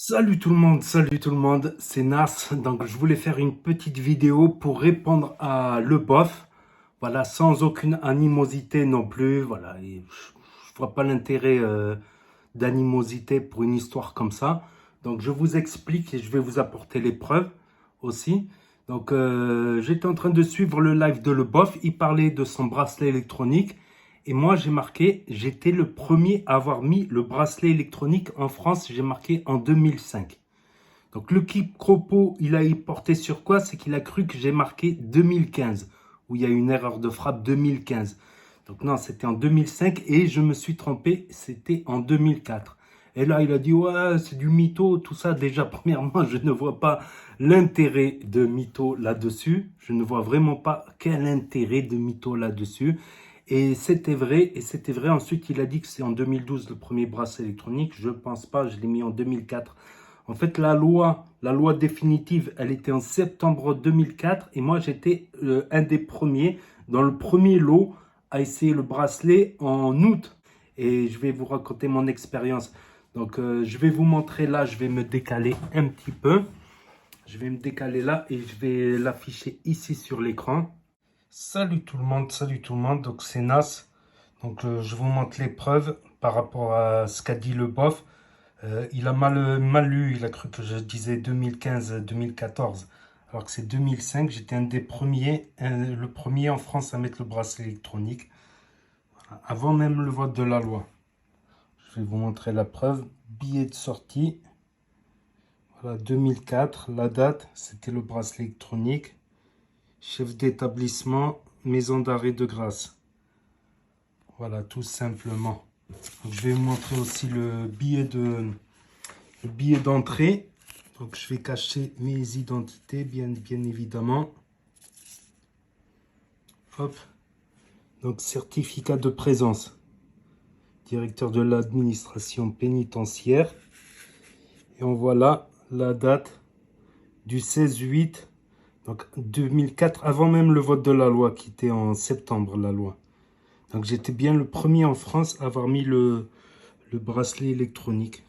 Salut tout le monde, c'est Nas. Donc je voulais faire une petite vidéo pour répondre à Le Bof. Voilà, sans aucune animosité non plus. Voilà, et je vois pas l'intérêt d'animosité pour une histoire comme ça. Donc je vous explique et je vais vous apporter les preuves aussi. Donc j'étais en train de suivre le live de Le Bof. Il parlait de son bracelet électronique. Et moi, j'ai marqué, j'étais le premier à avoir mis le bracelet électronique en France. J'ai marqué en 2005. Donc le quiproquo, il a porté sur quoi? C'est qu'il a cru que j'ai marqué 2015, où il y a eu une erreur de frappe 2015. Donc non, c'était en 2005 et je me suis trompé, c'était en 2004. Et là, il a dit, ouais, c'est du mytho, tout ça. Déjà, premièrement, je ne vois pas l'intérêt de mytho là-dessus. Je ne vois vraiment pas quel intérêt de mytho là-dessus. Et c'était vrai, et c'était vrai. Ensuite, il a dit que c'est en 2012 le premier bracelet électronique. Je pense pas, je l'ai mis en 2004. En fait, la loi définitive, elle était en septembre 2004 et moi, j'étais un des premiers, dans le premier lot, à essayer le bracelet en août. Et je vais vous raconter mon expérience. Donc, je vais vous montrer là, je vais me décaler un petit peu. Je vais me décaler là et je vais l'afficher ici sur l'écran. Salut tout le monde, salut tout le monde. Donc, c'est Nas. Donc, je vous montre les preuves par rapport à ce qu'a dit le bof. Il a mal lu, il a cru que je disais 2015-2014, alors que c'est 2005. J'étais un des premiers, le premier en France à mettre le bracelet électronique, avant même le vote de la loi. Je vais vous montrer la preuve. Billet de sortie, voilà, 2004, la date, c'était le bracelet électronique. Chef d'établissement, maison d'arrêt de Grasse. Voilà, tout simplement. Donc, je vais vous montrer aussi le billet d'entrée. Donc je vais cacher mes identités, bien évidemment. Hop. Donc certificat de présence. Directeur de l'administration pénitentiaire. Et on voit là la date du 16-8 donc 2004, avant même le vote de la loi, qui était en septembre, la loi. Donc j'étais bien le premier en France à avoir mis le bracelet électronique.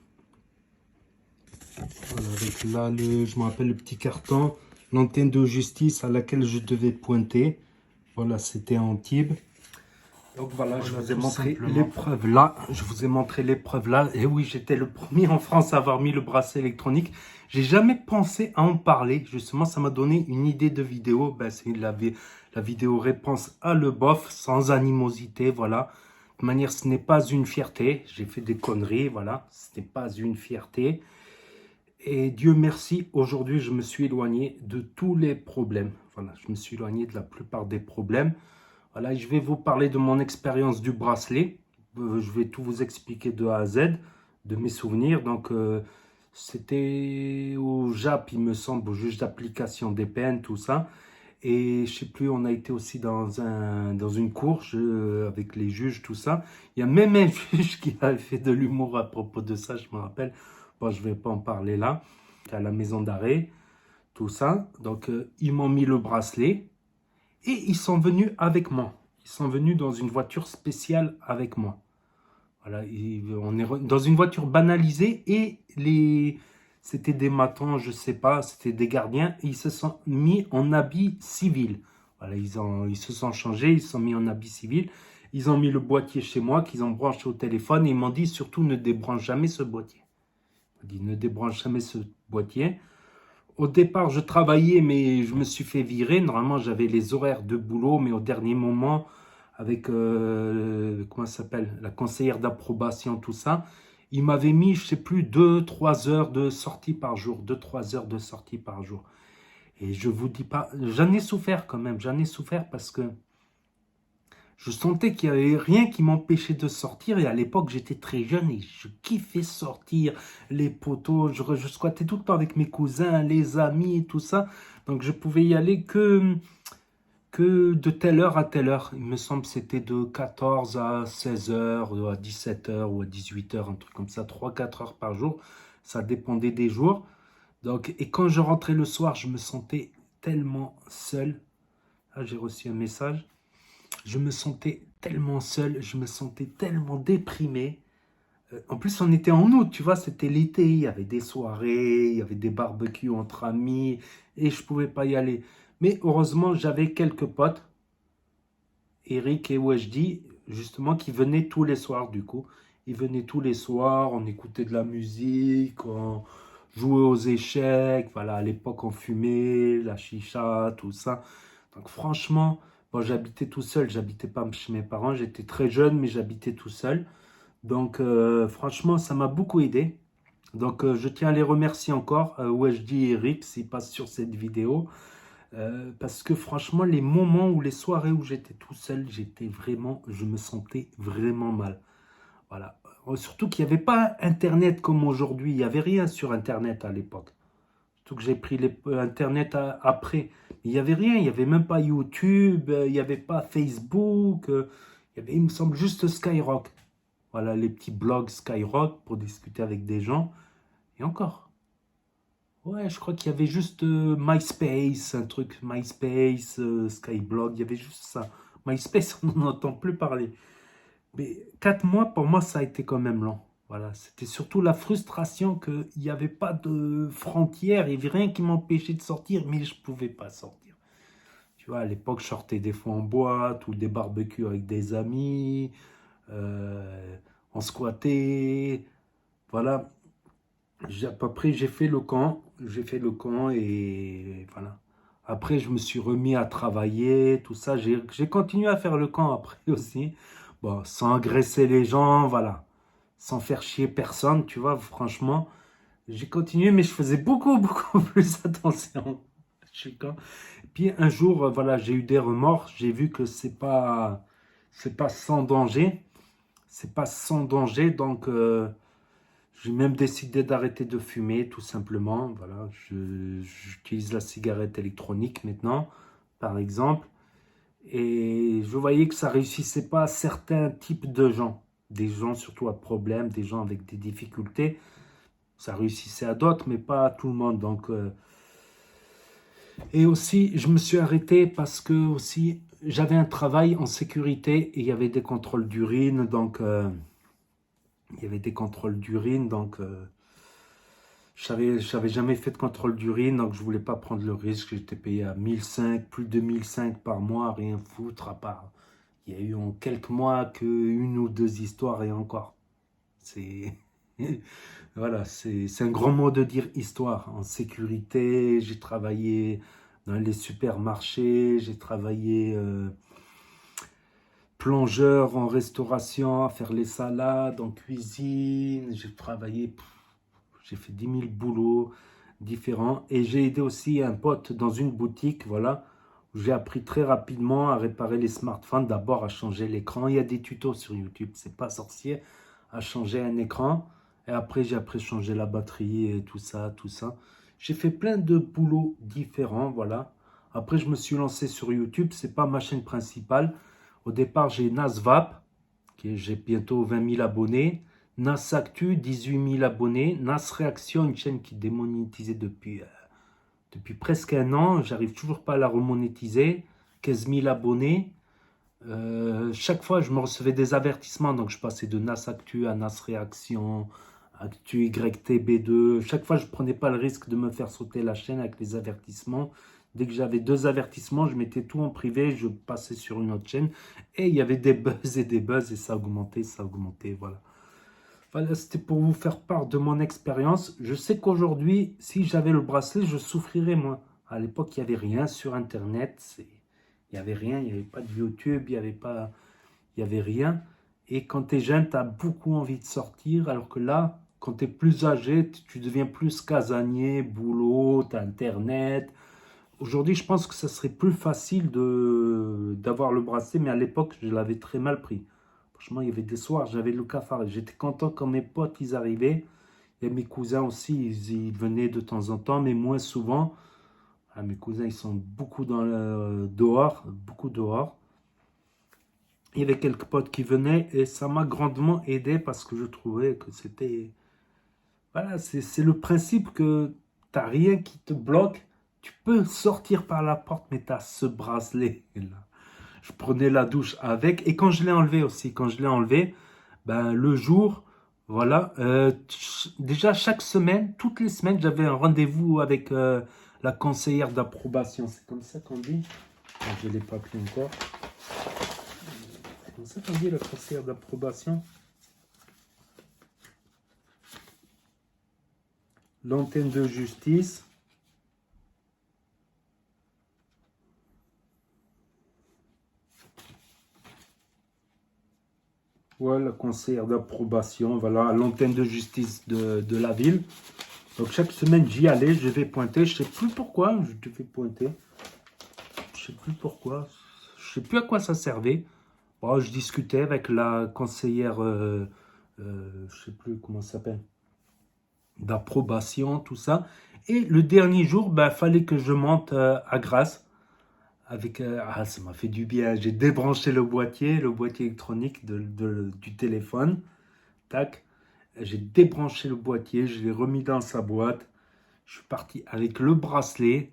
Voilà, avec là, je me rappelle le petit carton, l'antenne de justice à laquelle je devais pointer. Voilà, c'était à Antibes. Donc voilà, je vous ai montré l'épreuve là. Je vous ai montré l'épreuve là. Et oui, j'étais le premier en France à avoir mis le bracelet électronique. J'ai jamais pensé à en parler. Justement, ça m'a donné une idée de vidéo. Ben, c'est la vidéo réponse à le bof, sans animosité. Voilà. De manière, ce n'est pas une fierté. J'ai fait des conneries. Voilà. Ce n'est pas une fierté. Et Dieu merci, aujourd'hui, je me suis éloigné de tous les problèmes. Voilà, je me suis éloigné de la plupart des problèmes. Voilà, je vais vous parler de mon expérience du bracelet. Je vais tout vous expliquer de A à Z, de mes souvenirs. Donc, c'était au JAP, il me semble, au juge d'application des peines, tout ça. Et je sais plus, on a été aussi dans une cour avec les juges, tout ça. Il y a même un juge qui avait fait de l'humour à propos de ça, je me rappelle. Bon, je vais pas en parler là. À la maison d'arrêt, tout ça. Donc, ils m'ont mis le bracelet. Et ils sont venus avec moi. Ils sont venus dans une voiture spéciale avec moi. Voilà, on est dans une voiture banalisée et c'était des matons, je sais pas, c'était des gardiens. Et ils se sont mis en habit civil. Voilà, ils se sont changés, ils se sont mis en habit civil. Ils ont mis le boîtier chez moi, qu'ils ont branché au téléphone. Et ils m'ont dit surtout ne débranche jamais ce boîtier. Ils m'ont dit ne débranche jamais ce boîtier. Au départ, je travaillais, mais je me suis fait virer. Normalement, j'avais les horaires de boulot, mais au dernier moment, avec, comment ça s'appelle, la conseillère d'approbation, tout ça, il m'avait mis, je sais plus, 2-3 heures de sortie par jour. 2-3 heures de sortie par jour. Et je vous dis pas, j'en ai souffert quand même. J'en ai souffert parce que je sentais qu'il n'y avait rien qui m'empêchait de sortir. Et à l'époque, j'étais très jeune et je kiffais sortir, les poteaux. Je squattais tout le temps avec mes cousins, les amis et tout ça. Donc, je pouvais y aller que de telle heure à telle heure. Il me semble que c'était de 14 à 16 heures, ou à 17 heures ou à 18 heures, un truc comme ça, 3-4 heures par jour. Ça dépendait des jours. Donc, et quand je rentrais le soir, je me sentais tellement seul. Ah, j'ai reçu un message. Je me sentais tellement seul, je me sentais tellement déprimé. En plus, on était en août, tu vois, c'était l'été, il y avait des soirées, il y avait des barbecues entre amis, et je pouvais pas y aller. Mais heureusement, j'avais quelques potes, Eric et Weshdi, justement, qui venaient tous les soirs, du coup. Ils venaient tous les soirs, on écoutait de la musique, on jouait aux échecs, voilà, à l'époque, on fumait, la chicha, tout ça. Donc franchement, bon, j'habitais tout seul, j'habitais pas chez mes parents, j'étais très jeune, mais j'habitais tout seul. Donc franchement, ça m'a beaucoup aidé. Donc je tiens à les remercier encore, Weshdi et Eric, s'ils passent sur cette vidéo. Parce que franchement, les moments ou les soirées où j'étais tout seul, je me sentais vraiment mal. Voilà. Surtout qu'il n'y avait pas Internet comme aujourd'hui. Il n'y avait rien sur Internet à l'époque. Surtout que j'ai pris Internet après. Il n'y avait rien. Il n'y avait même pas YouTube. Il n'y avait pas Facebook. Il y avait, il me semble, juste Skyrock. Voilà, les petits blogs Skyrock pour discuter avec des gens. Et encore. Ouais, je crois qu'il y avait juste MySpace, un truc MySpace, Skyblog, il y avait juste ça. MySpace, on n'en entend plus parler. Mais 4 mois, pour moi, ça a été quand même long. Voilà, c'était surtout la frustration qu'il n'y avait pas de frontières, il n'y avait rien qui m'empêchait de sortir, mais je ne pouvais pas sortir. Tu vois, à l'époque, je sortais des fois en boîte ou des barbecues avec des amis, euh, on squattait, voilà. À peu près, j'ai fait le camp et voilà. Après, je me suis remis à travailler, tout ça. J'ai continué à faire le camp après aussi. Bon, sans agresser les gens, voilà. Sans faire chier personne, tu vois, franchement. J'ai continué, mais je faisais beaucoup, beaucoup plus attention. Je suis quand. Puis un jour, voilà, j'ai eu des remords. J'ai vu que c'est pas sans danger. C'est pas sans danger, donc j'ai même décidé d'arrêter de fumer, tout simplement. Voilà, j'utilise la cigarette électronique maintenant, par exemple. Et je voyais que ça réussissait pas à certains types de gens. Des gens surtout à problème, des gens avec des difficultés. Ça réussissait à d'autres, mais pas à tout le monde. Donc, et aussi, je me suis arrêté parce que aussi, j'avais un travail en sécurité et il y avait des contrôles d'urine. Donc, il y avait des contrôles d'urine. Donc, j'avais jamais fait de contrôle d'urine, donc je voulais pas prendre le risque. J'étais payé à 1005, plus de 1005 par mois, rien foutre à part. Il y a eu en quelques mois que une ou deux histoires et encore. C'est voilà, c'est un grand mot de dire histoire. En sécurité, j'ai travaillé dans les supermarchés, j'ai travaillé plongeur en restauration, à faire les salades, en cuisine. J'ai fait 10 000 boulots différents et j'ai aidé aussi un pote dans une boutique, voilà, où j'ai appris très rapidement à réparer les smartphones, d'abord à changer l'écran. Il y a des tutos sur YouTube, c'est pas sorcier, à changer un écran. Et après, j'ai appris à changer la batterie et tout ça, tout ça. J'ai fait plein de boulots différents, voilà. Après, je me suis lancé sur YouTube, c'est pas ma chaîne principale. Au départ, j'ai Nasvap, j'ai bientôt 20 000 abonnés. Nas Actu, 18 000 abonnés. Nas Réaction, une chaîne qui est démonétisée depuis presque un an. J'arrive toujours pas à la remonétiser. 15 000 abonnés. Chaque fois, je me recevais des avertissements. Donc, je passais de Nas Actu à Nas Réaction, Actu YTB2. Chaque fois, je prenais pas le risque de me faire sauter la chaîne avec les avertissements. Dès que j'avais 2 avertissements, je mettais tout en privé, je passais sur une autre chaîne. Et il y avait des buzz, et ça augmentait, voilà. Voilà, c'était pour vous faire part de mon expérience. Je sais qu'aujourd'hui, si j'avais le bracelet, je souffrirais moins. À l'époque, il n'y avait rien sur Internet. Il n'y avait rien, il n'y avait pas de YouTube, il y avait rien. Et quand tu es jeune, tu as beaucoup envie de sortir, alors que là, quand tu es plus âgé, tu deviens plus casanier, boulot, tu as Internet. Aujourd'hui, je pense que ça serait plus facile d'avoir le bracelet, mais à l'époque, je l'avais très mal pris. Franchement, il y avait des soirs, j'avais le cafard. J'étais content quand mes potes, ils arrivaient. Et mes cousins aussi, ils venaient de temps en temps, mais moins souvent. Ah, mes cousins, ils sont beaucoup dehors, beaucoup dehors. Il y avait quelques potes qui venaient et ça m'a grandement aidé parce que je trouvais que c'était... Voilà, c'est le principe que tu n'as rien qui te bloque. Tu peux sortir par la porte, mais tu as ce bracelet là. Je prenais la douche avec. Et quand je l'ai enlevé aussi, quand je l'ai enlevé, ben, le jour, Voilà. Déjà, chaque semaine, toutes les semaines, j'avais un rendez-vous avec la conseillère d'approbation. C'est comme ça qu'on dit? Ah, je ne l'ai pas appelé encore. C'est comme ça qu'on dit, la conseillère d'approbation. L'antenne de justice. Voilà, la conseillère d'approbation. Voilà, l'antenne de justice de la ville. Donc chaque semaine, j'y allais, je vais pointer. Je ne sais plus pourquoi je devais pointer. Je ne sais plus pourquoi. Je ne sais plus à quoi ça servait. Bon, je discutais avec la conseillère, je ne sais plus comment ça s'appelle, d'approbation, tout ça. Et le dernier jour, ben, fallait que je monte à Grasse. Avec, ah, ça m'a fait du bien. J'ai débranché le boîtier électronique du téléphone. Tac. J'ai débranché le boîtier, je l'ai remis dans sa boîte. Je suis parti avec le bracelet.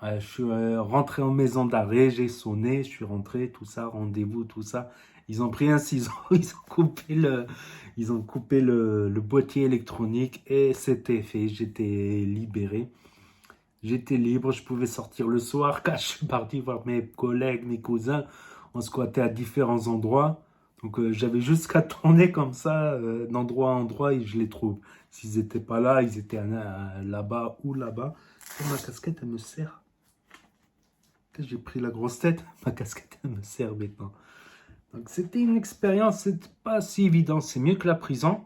Je suis rentré en maison d'arrêt, j'ai sonné, je suis rentré, tout ça, rendez-vous, tout ça. Ils ont pris un ciseau, ils ont coupé le boîtier électronique et c'était fait. J'étais libéré. J'étais libre, je pouvais sortir le soir. Quand je suis parti voir mes collègues, mes cousins, on squattait à différents endroits. Donc j'avais juste qu'à tourner comme ça, d'endroit en endroit, et je les trouve. S'ils n'étaient pas là, ils étaient là-bas ou là-bas. Oh, ma casquette, elle me sert. J'ai pris la grosse tête, ma casquette, elle me sert maintenant. Donc c'était une expérience, c'est pas si évident. C'est mieux que la prison.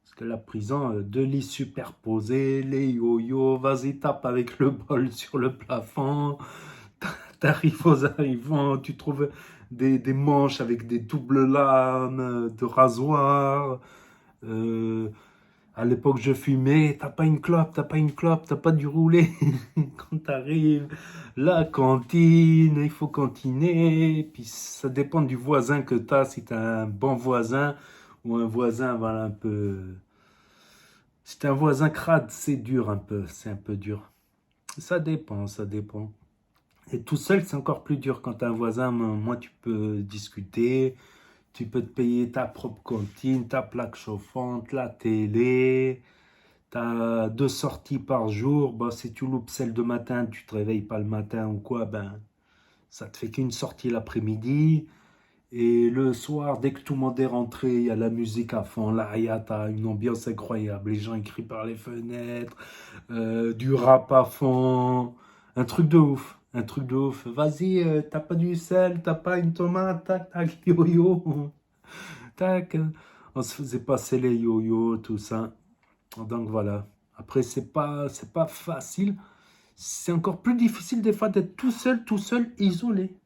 Parce que la prison, deux lits superposés, les yo-yo, vas-y, tape avec le bol sur le plafond. T'arrives aux arrivants, tu trouves des manches avec des doubles lames, de rasoir. Euh, à l'époque, je fumais. T'as pas une clope, t'as pas une clope, t'as pas du roulé. Quand t'arrives, la cantine, il faut cantiner. Puis ça dépend du voisin que t'as. Si t'as un bon voisin ou un voisin, voilà, un peu. Si t'as un voisin crade, c'est dur un peu. C'est un peu dur. Ça dépend, ça dépend. Et tout seul, c'est encore plus dur quand t'as un voisin. Moi, tu peux discuter, tu peux te payer ta propre cantine, ta plaque chauffante, la télé. T'as deux sorties par jour. Bah, si tu loupes celle de matin, tu te réveilles pas le matin ou quoi, ben, ça te fait qu'une sortie l'après-midi. Et le soir, dès que tout le monde est rentré, il y a la musique à fond. Là, t'as une ambiance incroyable. Les gens ils crient par les fenêtres, du rap à fond. Un truc de ouf. Un truc de ouf. Vas-y, t'as pas du sel, t'as pas une tomate, tac, tac, yo-yo. Tac. On se faisait passer les yo-yo, tout ça. Donc voilà. Après, c'est pas facile. C'est encore plus difficile des fois d'être tout seul, isolé.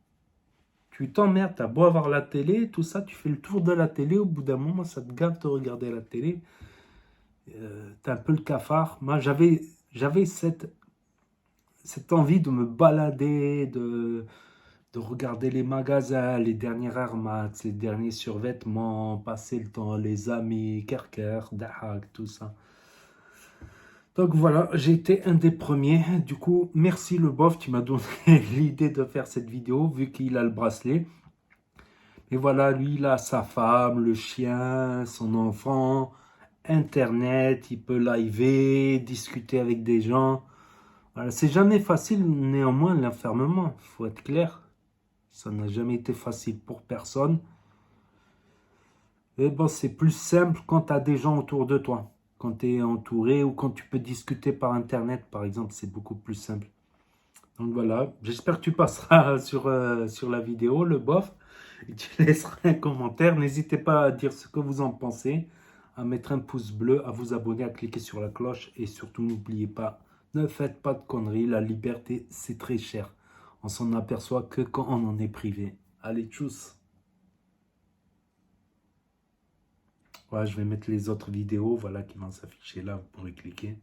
Tu t'emmerdes, t'as beau avoir la télé, tout ça, tu fais le tour de la télé, au bout d'un moment, ça te gave de regarder la télé. T'as un peu le cafard. Moi, j'avais cette envie de me balader, de regarder les magasins, les dernières Air Max, les derniers survêtements, passer le temps, les amis, Kerker, Dahak, tout ça. Donc voilà, j'ai été un des premiers. Du coup, merci le bof, tu m'as donné l'idée de faire cette vidéo, vu qu'il a le bracelet. Et voilà, lui, il a sa femme, le chien, son enfant, Internet, il peut liver, discuter avec des gens. Voilà, c'est jamais facile, néanmoins, l'enfermement, il faut être clair. Ça n'a jamais été facile pour personne. Et bon, c'est plus simple quand tu as des gens autour de toi. Quand tu es entouré ou quand tu peux discuter par Internet, par exemple, c'est beaucoup plus simple. Donc voilà, j'espère que tu passeras sur la vidéo, le bof, et tu laisseras un commentaire. N'hésitez pas à dire ce que vous en pensez, à mettre un pouce bleu, à vous abonner, à cliquer sur la cloche et surtout n'oubliez pas, ne faites pas de conneries, la liberté c'est très cher. On s'en aperçoit que quand on en est privé. Allez, tchuss. Ouais, je vais mettre les autres vidéos, voilà, qui vont s'afficher là, vous pourrez cliquer.